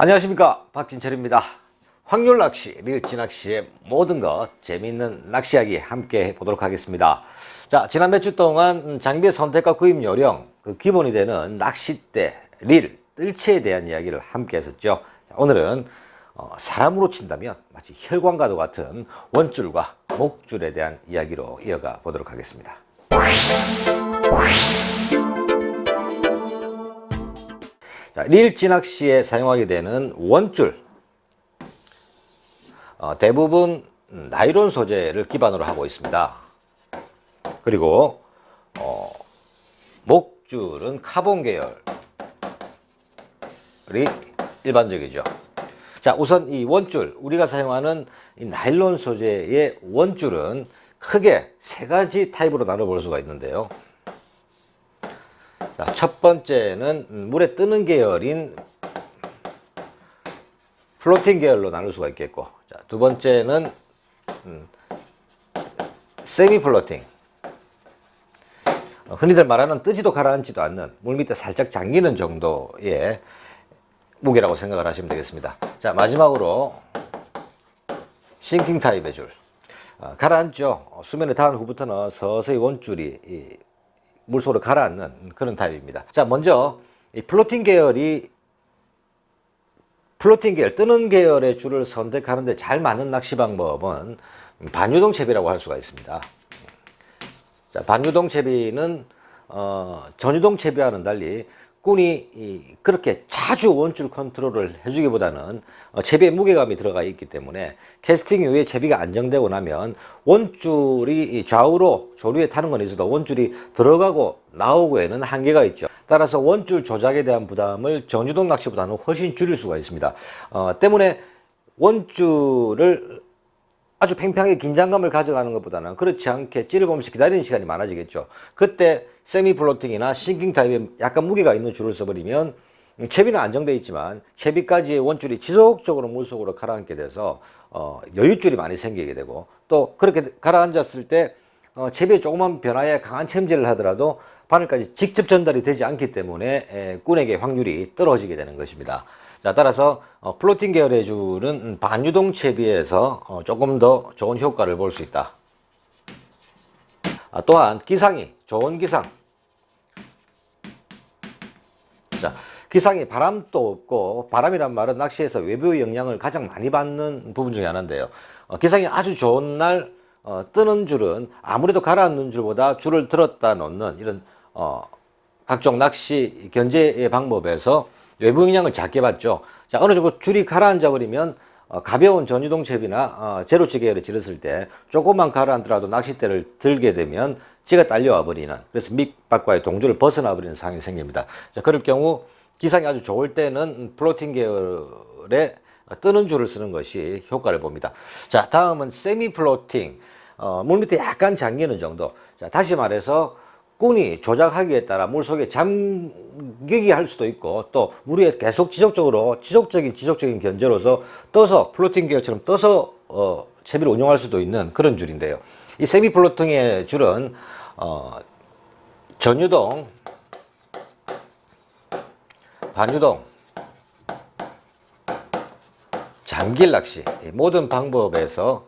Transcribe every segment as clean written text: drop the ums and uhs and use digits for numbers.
안녕하십니까, 박진철입니다. 확률 낚시, 릴지 낚시의 모든 것 재미있는 낚시 이야기 함께 해보도록 하겠습니다. 자, 지난 몇 주 동안 장비의 선택과 구입 요령, 그 기본이 되는 낚싯대, 릴, 뜰채에 대한 이야기를 함께 했었죠. 자, 오늘은 사람으로 친다면 마치 혈관과도 같은 원줄과 목줄에 대한 이야기로 이어가 보도록 하겠습니다. 자, 릴지 낚시에 사용하게 되는 원줄, 대부분 나일론 소재를 기반으로 하고 있습니다. 그리고 목줄은 카본 계열이 일반적이죠. 자, 우선 이 원줄, 우리가 사용하는 이 나일론 소재의 원줄은 크게 세 가지 타입으로 나눠볼 수가 있는데요. 자, 첫 번째는 물에 뜨는 계열인 플로팅 계열로 나눌 수가 있겠고, 자, 두 번째는 세미 플로팅, 흔히들 말하는 뜨지도 가라앉지도 않는 물 밑에 살짝 잠기는 정도의 무게라고 생각을 하시면 되겠습니다. 자, 마지막으로 싱킹 타입의 줄, 가라앉죠. 수면에 닿은 후부터는 서서히 원줄이 물속으로 가라앉는 그런 타입입니다. 자, 먼저 이 플로팅 계열, 뜨는 계열의 줄을 선택하는데 잘 맞는 낚시 방법은 반유동 채비라고 할 수가 있습니다. 자, 반유동 채비는 전유동 채비와는 달리 꾼이 그렇게 자주 원줄 컨트롤을 해주기보다는 채비에 무게감이 들어가 있기 때문에 캐스팅 이후에 채비가 안정되고 나면 원줄이 좌우로 조류에 타는 건 있어도 원줄이 들어가고 나오고에는 한계가 있죠. 따라서 원줄 조작에 대한 부담을 전유동 낚시보다는 훨씬 줄일 수가 있습니다. 때문에 원줄을 아주 팽팽하게 긴장감을 가져가는 것보다는 그렇지 않게 찌르보면서 기다리는 시간이 많아지겠죠. 그때 세미 플로팅이나 싱킹 타입의 약간 무게가 있는 줄을 써버리면 채비는 안정되어 있지만 채비까지의 원줄이 지속적으로 물속으로 가라앉게 돼서 여유줄이 많이 생기게 되고, 또 그렇게 가라앉았을 때 채비의 조그만 변화에 강한 챔질을 하더라도 바늘까지 직접 전달이 되지 않기 때문에 꾼에게 확률이 떨어지게 되는 것입니다. 자, 따라서 플로팅 계열의 줄은 반유동 채비에서 조금 더 좋은 효과를 볼 수 있다. 또한 기상이 좋은 기상. 자, 기상이 바람도 없고, 바람이란 말은 낚시에서 외부의 영향을 가장 많이 받는 부분 중에 하나인데요. 기상이 아주 좋은 날 뜨는 줄은 아무래도 가라앉는 줄보다 줄을 들었다 놓는 이런 각종 낚시 견제의 방법에서 외부 영향을 작게 받죠. 자, 어느 정도 줄이 가라앉아 버리면 가벼운 전유동 채비나 제로치 계열을 지렀을 때 조금만 가라앉더라도 낚싯대를 들게 되면 지가 딸려와 버리는, 그래서 밑바닥과의 동조를 벗어나 버리는 상황이 생깁니다. 자, 그럴 경우 기상이 아주 좋을 때는 플로팅 계열의 뜨는 줄을 쓰는 것이 효과를 봅니다. 자, 다음은 세미 플로팅, 물 밑에 약간 잠기는 정도. 자, 다시 말해서 꾼이 조작하기에 따라 물속에 잠기게 할 수도 있고, 또 물 위에 계속 지속적인 견제로서 떠서 플로팅 계열처럼 떠서 채비를 운용할 수도 있는 그런 줄인데요. 이 세미 플로팅의 줄은 전유동, 반유동, 잠길 낚시 모든 방법에서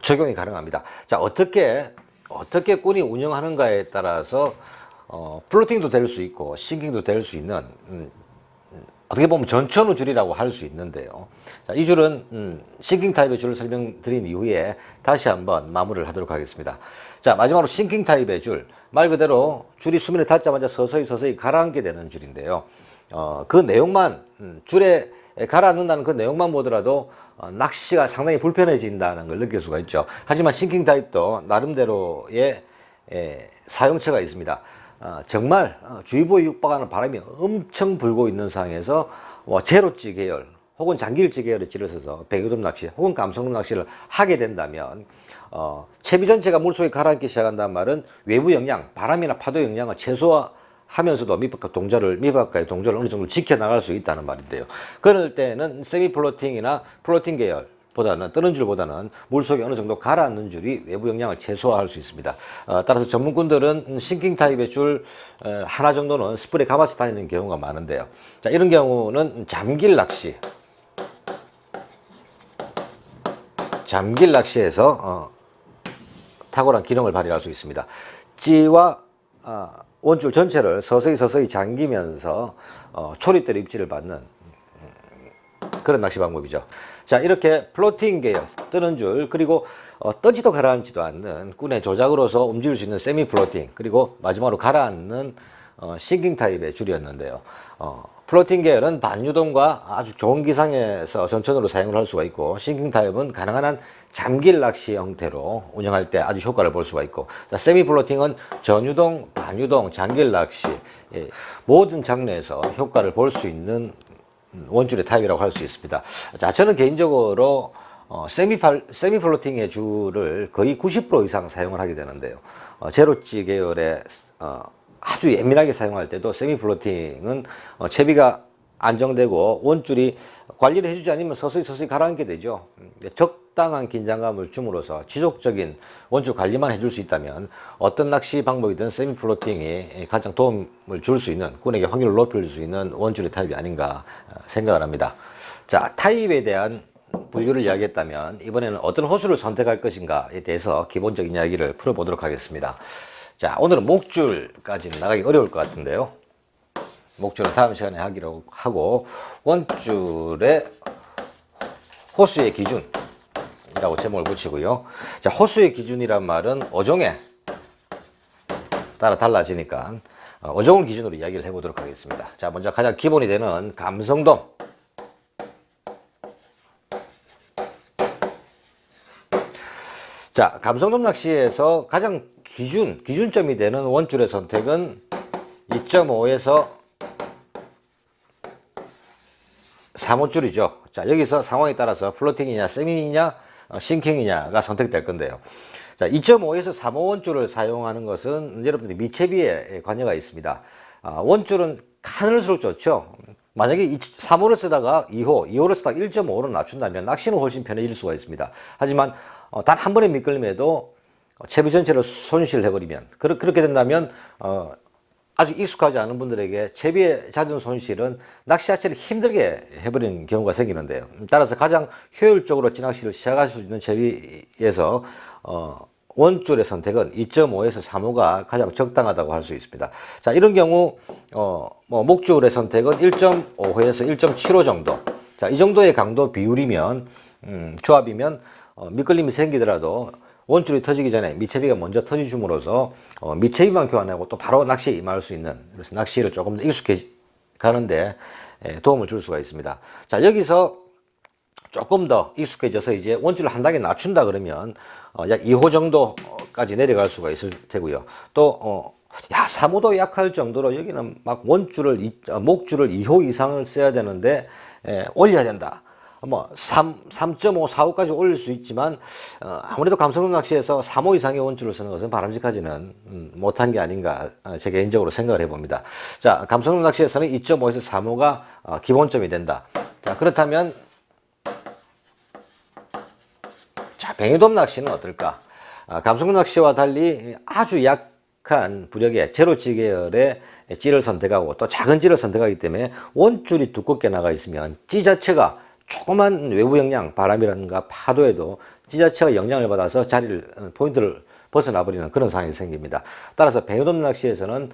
적용이 가능합니다. 자, 어떻게 꾼이 운영하는가에 따라서 플로팅도 될 수 있고 싱킹도 될 수 있는 어떻게 보면 전천후 줄이라고 할 수 있는데요. 자, 이 줄은 싱킹 타입의 줄을 설명드린 이후에 다시 한번 마무리를 하도록 하겠습니다. 자, 마지막으로 싱킹 타입의 줄, 말 그대로 줄이 수면에 닿자마자 서서히 가라앉게 되는 줄인데요. 그 내용만 줄에 가라앉는다는 그 내용만 보더라도 낚시가 상당히 불편해진다는 걸 느낄 수가 있죠. 하지만 싱킹 타입도 나름대로의 사용처가 있습니다. 정말 주의보에 육박하는 바람이 엄청 불고 있는 상황에서 제로찌 계열 혹은 장길찌 계열의 찌를 써서 백유돔 낚시 혹은 감성돔 낚시를 하게 된다면 채비 전체가 물속에 가라앉기 시작한다는 말은 외부 영향, 바람이나 파도 영향을 최소화하면서도 밑바닥과의 동조를 어느 정도 지켜나갈 수 있다는 말인데요. 그럴 때는 세미 플로팅이나 플로팅 계열, 줄보다는 뜨는 줄보다는 물속에 어느 정도 가라앉는 줄이 외부 영향을 최소화할 수 있습니다. 따라서 전문꾼들은 싱킹 타입의 줄 하나 정도는 스프레이 감아서 다니는 경우가 많은데요. 자, 이런 경우는 잠길 낚시에서 탁월한 기능을 발휘할 수 있습니다. 찌와 원줄 전체를 서서히 잠기면서 초리대로 입질을 받는 그런 낚시 방법이죠. 자, 이렇게 플로팅 계열, 뜨는 줄, 그리고 떠지도 가라앉지도 않는 꾼의 조작으로서 움직일 수 있는 세미 플로팅, 그리고 마지막으로 가라앉는 싱킹 타입의 줄이었는데요. 플로팅 계열은 반유동과 아주 좋은 기상에서 전천으로 사용을 할 수가 있고, 싱킹 타입은 가능한 한 잠길 낚시 형태로 운영할 때 아주 효과를 볼 수가 있고, 자, 세미 플로팅은 전유동, 반유동, 잠길 낚시 모든 장르에서 효과를 볼 수 있는 원줄의 타입이라고 할 수 있습니다. 자, 저는 개인적으로 세미 플로팅의 줄을 거의 90% 이상 사용을 하게 되는데요. 제로찌 계열의 아주 예민하게 사용할 때도 세미 플로팅은 채비가 안정되고 원줄이 관리를 해주지 않으면 서서히 가라앉게 되죠. 적당한 긴장감을 줌으로써 지속적인 원줄 관리만 해줄 수 있다면 어떤 낚시 방법이든 세미 플로팅이 가장 도움을 줄 수 있는, 꾼에게 확률을 높일 수 있는 원줄의 타입이 아닌가 생각을 합니다. 자, 타입에 대한 분류를 이야기했다면 이번에는 어떤 호수를 선택할 것인가에 대해서 기본적인 이야기를 풀어보도록 하겠습니다. 자, 오늘은 목줄까지는 나가기 어려울 것 같은데요. 목줄은 다음 시간에 하기로 하고, 원줄의 호수의 기준이라고 제목을 붙이고요. 자, 호수의 기준이란 말은 어종에 따라 달라지니까 어종을 기준으로 이야기를 해보도록 하겠습니다. 자, 먼저 가장 기본이 되는 감성돔. 자, 감성돔 낚시에서 가장 기준점이 되는 원줄의 선택은 2.5에서 3호줄이죠. 자, 여기서 상황에 따라서 플로팅이냐, 세미냐, 싱킹이냐가 선택될 건데요. 자, 2.5에서 3호 원줄을 사용하는 것은 여러분들이 미채비에 관여가 있습니다. 원줄은 하늘수록 좋죠. 만약에 3호를 쓰다가 2호를 쓰다가 1.5로 낮춘다면 낚시는 훨씬 편해질 수가 있습니다. 하지만 단 한 번의 미끌림에도 채비 전체를 손실을 해버리면, 그렇게 된다면 아주 익숙하지 않은 분들에게 채비의 잦은 손실은 낚시 자체를 힘들게 해버리는 경우가 생기는데요. 따라서 가장 효율적으로 찌낚시를 시작할 수 있는 채비에서 원줄의 선택은 2.5에서 3호가 가장 적당하다고 할 수 있습니다. 자, 이런 경우 목줄의 선택은 1.5호에서 1.75 정도. 자, 이 정도의 강도 비율이면 조합이면 미끌림이 생기더라도 원줄이 터지기 전에 미채비가 먼저 터지줌으로써 미채비만 교환하고 또 바로 낚시에 임할 수 있는, 그래서 낚시를 조금 더 익숙해 가는데 도움을 줄 수가 있습니다. 자, 여기서 조금 더 익숙해져서 이제 원줄을 한 단계 낮춘다 그러면 약 2호 정도까지 내려갈 수가 있을 테고요. 또 3호도 약할 정도로 여기는 막 목줄을 2호 이상을 써야 되는데 올려야 된다. 3.5, 4호까지 올릴 수 있지만 아무래도 감성돔 낚시에서 3호 이상의 원줄을 쓰는 것은 바람직하지는 못한 게 아닌가 제 개인적으로 생각을 해봅니다. 자, 감성돔 낚시에서는 2.5에서 3호가 기본점이 된다. 자, 그렇다면 자, 뱅에돔 낚시는 어떨까? 감성돔 낚시와 달리 아주 약한 부력의 제로찌 계열의 찌를 선택하고 또 작은 찌를 선택하기 때문에 원줄이 두껍게 나가 있으면 찌 자체가 조그만 외부 영향, 바람이라든가 파도에도 찌 자체가 영향을 받아서 포인트를 벗어나 버리는 그런 상황이 생깁니다. 따라서 뱅에돔 낚시에서는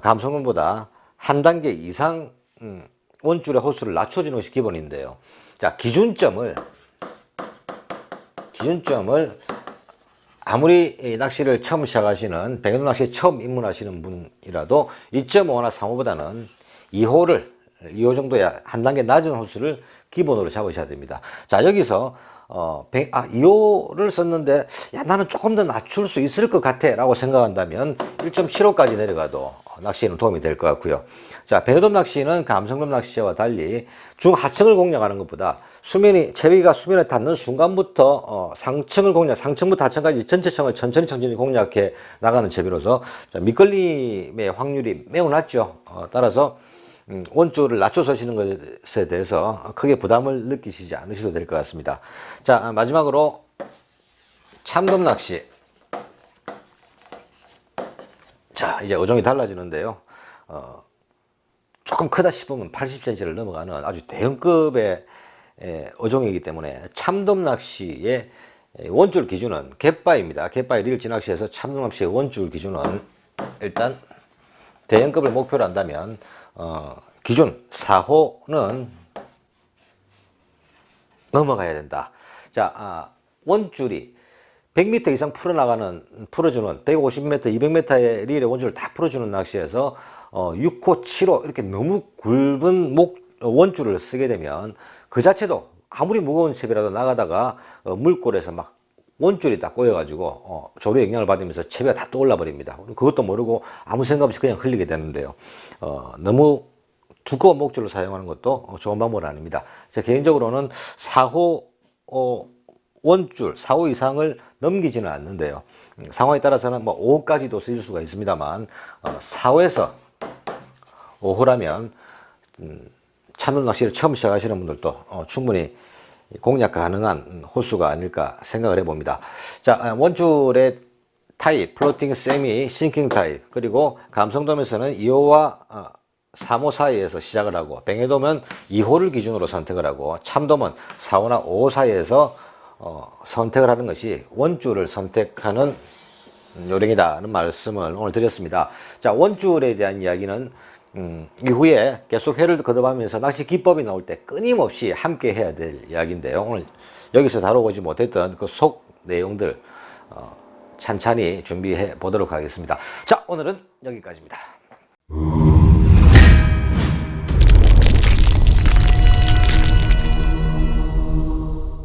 감성돔보다 한 단계 이상 원줄의 호수를 낮춰주는 것이 기본인데요. 자, 기준점을 아무리 낚시를 처음 시작하시는, 뱅에돔 낚시에 처음 입문하시는 분이라도 2.5나 3호보다는 2호 정도의 한 단계 낮은 호수를 기본으로 잡으셔야 됩니다. 자, 여기서 2호를 썼는데 나는 조금 더 낮출 수 있을 것 같아 라고 생각한다면 1.75까지 내려가도 낚시에는 도움이 될 것 같고요. 자, 뱅에돔 낚시는 감성돔 낚시와 달리 중하층을 공략하는 것보다 채비가 수면에 닿는 순간부터 상층부터 하층까지 전체층을 천천히 공략해 나가는 채비로서 미끌림의 확률이 매우 낮죠. 따라서 원줄을 낮춰서 치는 것에 대해서 크게 부담을 느끼시지 않으셔도 될 것 같습니다. 자, 마지막으로 참돔 낚시. 자, 이제 어종이 달라지는데요. 조금 크다 싶으면 80cm를 넘어가는 아주 대형급의 어종이기 때문에 참돔 낚시의 원줄 기준은 갯바입니다. 갯바에 릴지 낚시에서 참돔 낚시의 원줄 기준은 일단 대형급을 목표로 한다면 기준 4호는 넘어가야 된다. 자, 원줄이 100m 이상 풀어주는 150m, 200m의 릴의 원줄을 다 풀어주는 낚시에서 6호, 7호 이렇게 너무 굵은 원줄을 쓰게 되면 그 자체도 아무리 무거운 채비라도 나가다가 물골에서 막 원줄이 딱 꼬여가지고 조류에 영향을 받으면서 채비가 다 떠올라 버립니다. 그것도 모르고 아무 생각 없이 그냥 흘리게 되는데요. 너무 두꺼운 목줄을 사용하는 것도 좋은 방법은 아닙니다. 제 개인적으로는 4호 원줄 4호 이상을 넘기지는 않는데요. 상황에 따라서는 뭐 5호까지도 쓰일 수가 있습니다만 4호에서 5호라면 참돔 낚시를 처음 시작하시는 분들도 충분히 공략 가능한 호수가 아닐까 생각을 해봅니다. 자, 원줄의 타입, 플로팅, 세미, 싱킹 타입, 그리고 감성돔에서는 2호와 3호 사이에서 시작을 하고, 뱅에돔은 2호를 기준으로 선택을 하고, 참돔은 4호나 5호 사이에서 선택을 하는 것이 원줄을 선택하는 요령이다는 말씀을 오늘 드렸습니다. 자, 원줄에 대한 이야기는 이후에 계속 회를 거듭하면서 낚시 기법이 나올 때 끊임없이 함께 해야 될 이야기인데요. 오늘 여기서 다뤄보지 못했던 그 속 내용들 찬찬히 준비해 보도록 하겠습니다. 자, 오늘은 여기까지입니다.